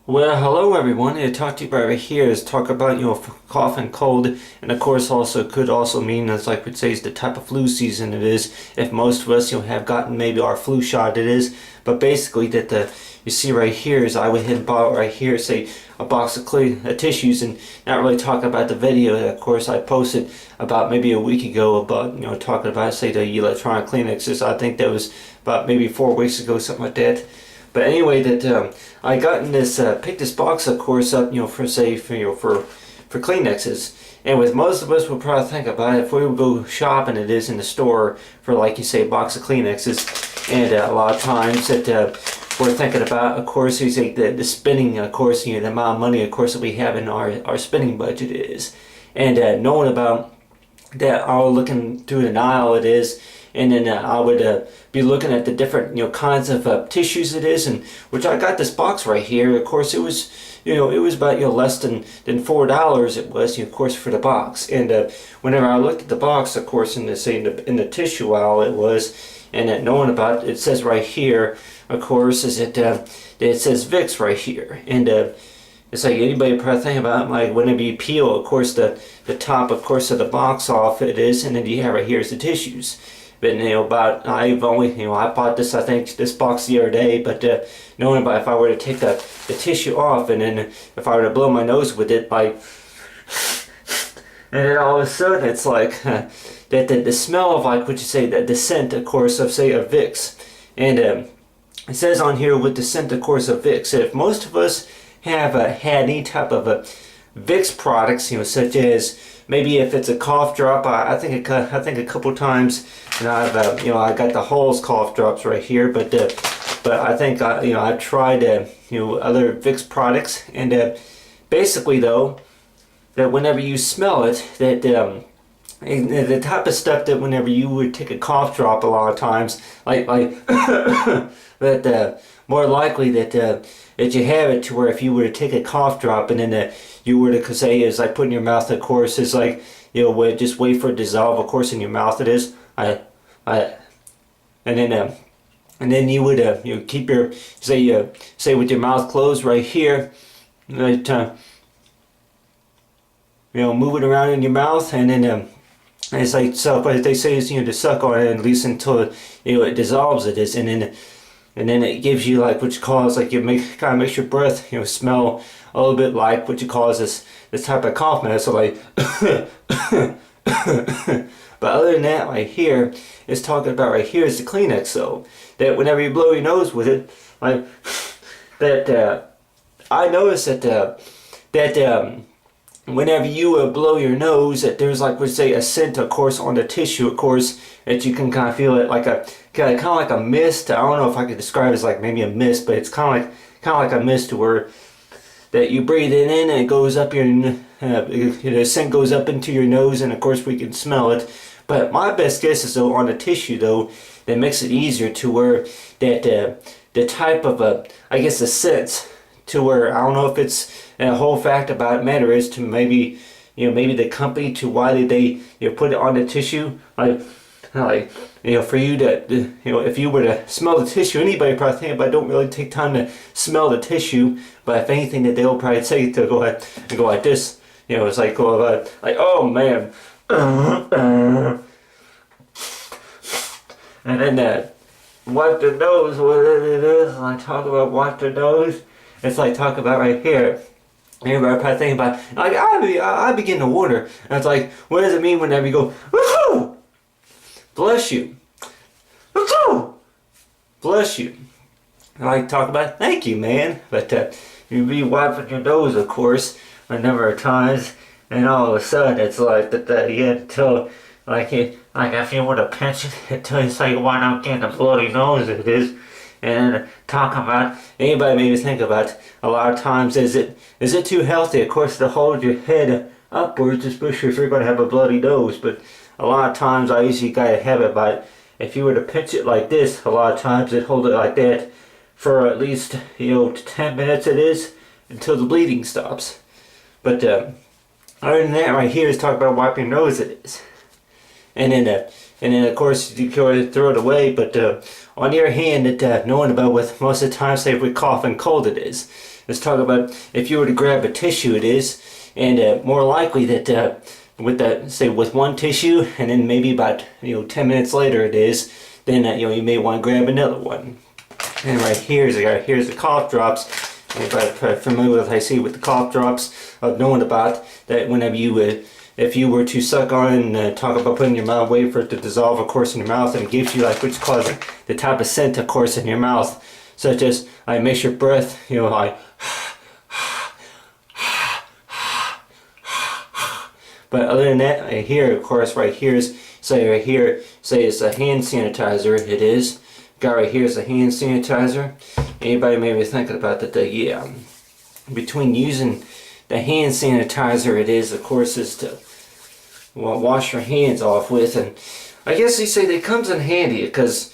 Well, hello everyone. To talk to you right here is talk about cough and cold, and of course also could also mean as like we'd say is the type of flu season it is. If most of us have gotten maybe our flu shot it is, but basically that the you see right here is I went ahead and bought right here say a box of tissues and not really talking about the video that of course I posted about maybe a week ago about talking about say the electronic Kleenexes. I think that was about maybe 4 weeks ago, something like that. But anyway, that I got in this picked this box of course up for say for Kleenexes, and with most of us would probably think about it if we would go shopping it is in the store for like you say a box of Kleenexes, and a lot of times that we're thinking about of course you say the spending of course the amount of money of course that we have in our spending budget is, and knowing about that I was looking through an aisle it is, and then I would be looking at the different kinds of tissues it is, and which I got this box right here. Of course, it was it was about less than $4. It was of course for the box, and whenever I looked at the box, of course in the say in the tissue aisle it was, and knowing about it says right here, of course, is it says Vicks right here, and it's like anybody probably think about like whenever you peel, of course the top, of course, of the box off it is, and then you have right here is the tissues. But about I've only I bought this I think this box the other day, but knowing about if I were to take the tissue off and then if I were to blow my nose with it by, and then all of a sudden it's like that the smell of like what you say that the scent of course of say a Vicks, and it says on here with the scent of course of Vicks. If most of us have had any type of a Vicks products, such as maybe if it's a cough drop, I think a couple times, and I've I got the Halls cough drops right here, but I think I've tried other Vicks products, and basically though that whenever you smell it that the type of stuff that whenever you would take a cough drop a lot of times like that more likely that you have it to where if you were to take a cough drop and then you were to say is like put in your mouth, of course is like just wait for it to dissolve of course in your mouth it is and then you would keep your say with your mouth closed right here, right, move it around in your mouth, and then and it's like so but they say is to suck on it at least until it dissolves it is, and then it gives you like what you call like kind of makes your breath smell a little bit like what you call this type of cough medicine, so like but other than that right here it's talking about right here is the Kleenex, so that whenever you blow your nose with it like that I noticed that whenever you blow your nose that there's like we say a scent of course on the tissue of course that you can kind of feel it like a kind of like a mist. I don't know if I could describe it as like maybe a mist, but it's kind of like a mist where that you breathe it in and it goes up your the scent goes up into your nose, and of course we can smell it. But my best guess is though on the tissue though that makes it easier to where that the type of I guess the scent to where I don't know if it's a whole fact about matter is to maybe maybe the company to why did they put it on the tissue like for you to if you were to smell the tissue, anybody probably think about don't really take time to smell the tissue, but if anything that they'll probably say to go ahead and go like this, it's like go about like oh man and then wipe the nose, what it is I talk about wipe the nose, it's like talk about right here. Everybody probably think about like I begin to wonder, and it's like what does it mean whenever you go woohoo? Bless you. Bless you. I like to talk about thank you, man. But you be wiping your nose, of course, a number of times, and all of a sudden it's like that you had to like if you want to pinch it until you say why not get the bloody nose it is. And talking about anybody maybe think about a lot of times is it too healthy of course to hold your head upwards, especially if you're going to have a bloody nose, but a lot of times I usually gotta have it by if you were to pinch it like this, a lot of times it hold it like that for at least 10 minutes it is until the bleeding stops. But other than that right here is talking about wiping your nose it is. And then and then of course you could throw it away. But on your hand, knowing about what most of the time, say with cough and cold it is. Let's talk about if you were to grab a tissue, it is, and more likely that with that, say with one tissue, and then maybe about 10 minutes later it is, then you may want to grab another one. And right here's the cough drops. Anybody familiar with, I see, with the cough drops, of knowing about that whenever you if you were to suck on and talk about putting your mouth, wait for it to dissolve, of course, in your mouth, and it gives you like which causes the type of scent, of course, in your mouth, such as makes your breath, like. But other than that, here, of course, right here is, say right here, say it's a hand sanitizer. It is. Got right here is a hand sanitizer. Anybody maybe thinking about that? Yeah. Between using the hand sanitizer, it is, of course, is to wash your hands off with, and I guess they say that comes in handy because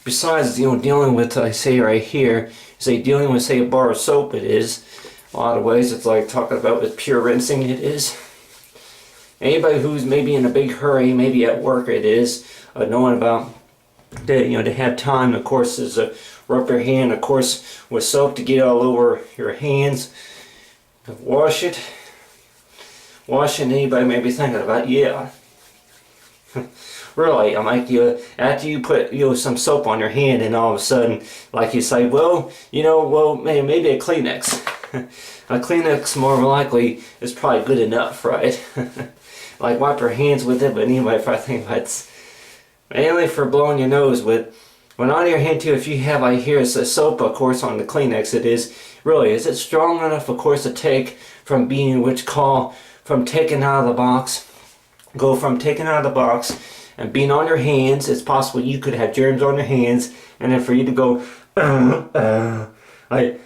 besides dealing with, I say right here, say dealing with, say, a bar of soap, it is. A lot of ways it's like talking about with pure rinsing, it is. Anybody who's maybe in a big hurry, maybe at work, it is, knowing about that, to have time, of course, is rub your hand, of course, with soap to get all over your hands. Wash it. Anybody may be thinking about, yeah. Really, I'm like, after you put some soap on your hand, and all of a sudden, like you say, well, maybe a Kleenex. A Kleenex more likely is probably good enough, right? Like wipe your hands with it, but anyway, if I think that's mainly for blowing your nose with. When on your hand too, if you have, I hear it's a soap, of course, on the Kleenex, it is really, is it strong enough, of course, to take from being from taking out of the box, go from taking out of the box and being on your hands. It's possible you could have germs on your hands, and then for you to go like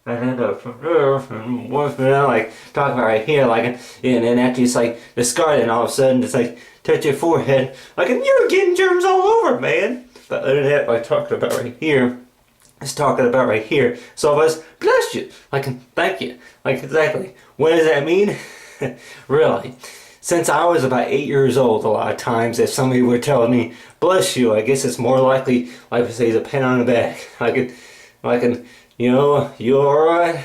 and then from there, like talking about right here, like, and then after it's like discarded, and all of a sudden it's like touch your forehead, like, and you're getting germs all over, man. But other than that, like talking about right here, it's talking about right here. So if I was bless you, like thank you, like exactly. What does that mean? Really? Since I was about 8 years old, a lot of times if somebody were telling me bless you, I guess it's more likely, like I say, a pat on the back, you alright?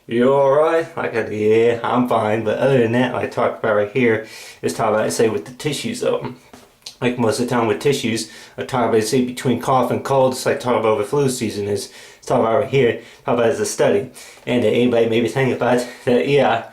You alright? Like, yeah, I'm fine. But other than that, like I talked about right here, is talking about, say, with the tissues though. Like most of the time with tissues, I talk about, say, between cough and cold, it's like talking about the flu season is, talking about right here, talk about as a study. And anybody maybe think about that, yeah,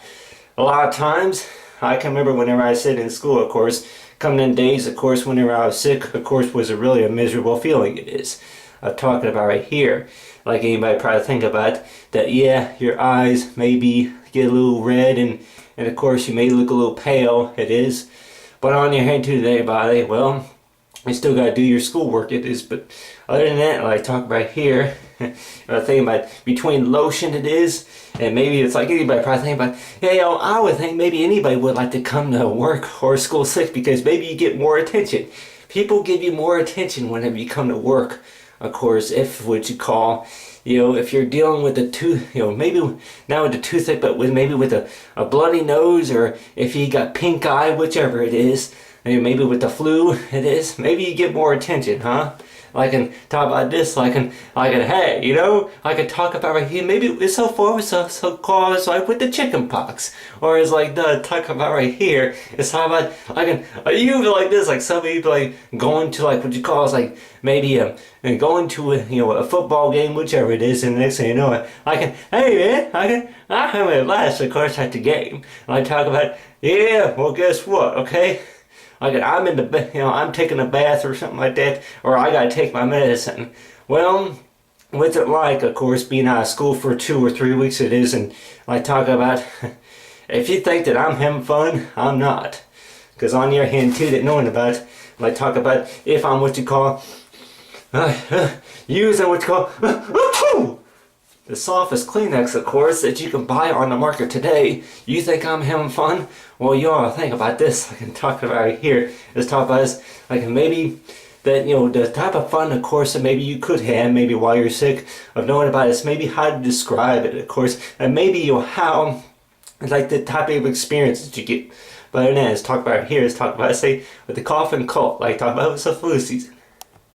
a lot of times, I can remember whenever I said in school, of course, coming in days, of course, whenever I was sick, of course, was really a miserable feeling it is. I'm talking about right here. Like anybody probably think about that, yeah, your eyes maybe get a little red, and of course you may look a little pale, it is. But on your hand too today, body, well, you still gotta do your schoolwork, it is. But other than that, like I talk about here, I think about between lotion it is, and maybe it's like anybody probably think about, hey, I would think maybe anybody would like to come to work or school sick because maybe you get more attention. People give you more attention whenever you come to work. Of course, if what you call, if you're dealing with a tooth, maybe not with the toothache, but maybe with a bloody nose, or if you got pink eye, whichever it is, maybe with the flu, it is, maybe you get more attention, huh? I can talk about this, I can, hey, I can talk about right here, maybe it's so far, so cause like with the chicken pox, or it's like talk about right here, it's how about, you like this, like somebody like going to like what you call is like maybe going to a football game, whichever it is, and the next thing you know, I can, hey man, I have at last, of course, at the game, and I talk about, yeah, well guess what, okay? Like I'm in the, I'm taking a bath or something like that, or I gotta take my medicine. Well, what's it like, of course, being out of school for 2 or 3 weeks it is, and I talk about, if you think that I'm having fun, I'm not. Because on your hand too, that knowing about, I talk about if I'm what you call, using what you call, the softest Kleenex, of course, that you can buy on the market today. You think I'm having fun? Well, you ought to think about this. I can talk about it here. Let's talk about this. Like maybe that, the type of fun, of course, that maybe you could have, maybe while you're sick, of knowing about this, maybe how to describe it, of course, and maybe how It's like the type of experience that you get. But other than that, let's talk about it here. Let's talk about, say, with the cough and cold. Like, talk about it's a flu season.